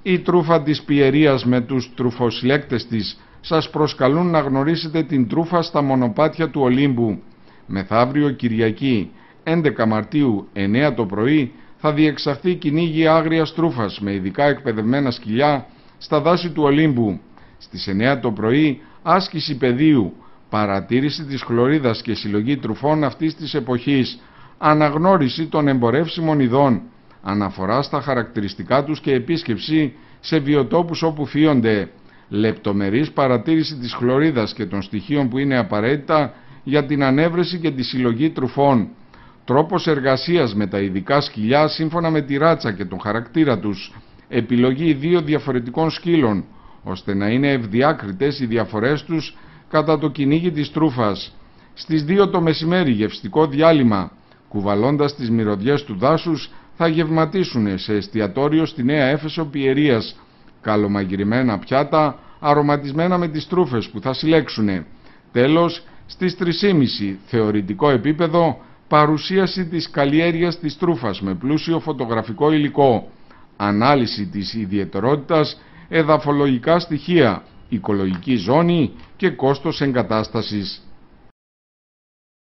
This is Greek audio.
Η τρούφα της Πιερίας με τους τρουφοσυλλέκτες της σας προσκαλούν να γνωρίσετε την τρούφα στα μονοπάτια του Ολύμπου. Μεθαύριο Κυριακή, 11 Μαρτίου, 9 το πρωί, θα διεξαχθεί κυνήγι άγριας τρούφας με ειδικά εκπαιδευμένα σκυλιά στα δάση του Ολύμπου. Στις 9 το πρωί, άσκηση πεδίου, παρατήρηση της χλωρίδας και συλλογή τρουφών αυτής της εποχής, αναγνώριση των εμπορεύσιμων ειδών, αναφορά στα χαρακτηριστικά τους και επίσκεψη σε βιοτόπους όπου φύονται, λεπτομερής παρατήρηση της χλωρίδας και των στοιχείων που είναι απαραίτητα για την ανέβρεση και τη συλλογή τρουφών, τρόπος εργασίας με τα ειδικά σκυλιά σύμφωνα με τη ράτσα και τον χαρακτήρα τους, επιλογή 2 διαφορετικών σκύλων, ώστε να είναι ευδιάκριτες οι διαφορές τους κατά το κυνήγι της τρούφας. Στις 2 το μεσημέρι γευστικό διάλειμμα, κουβαλώντας τις μυρωδιές του δάσους, θα γευματίσουν σε εστιατόριο στη Νέα Έφεσο Πιερίας, καλομαγειρεμένα πιάτα αρωματισμένα με τις τρούφες που θα συλλέξουν. Τέλος, στις 3.30 θεωρητικό επίπεδο, παρουσίαση της καλλιέργειας της τρούφας με πλούσιο φωτογραφικό υλικό, ανάλυση της ιδιαιτερότητας, εδαφολογικά στοιχεία, οικολογική ζώνη και κόστος εγκατάστασης.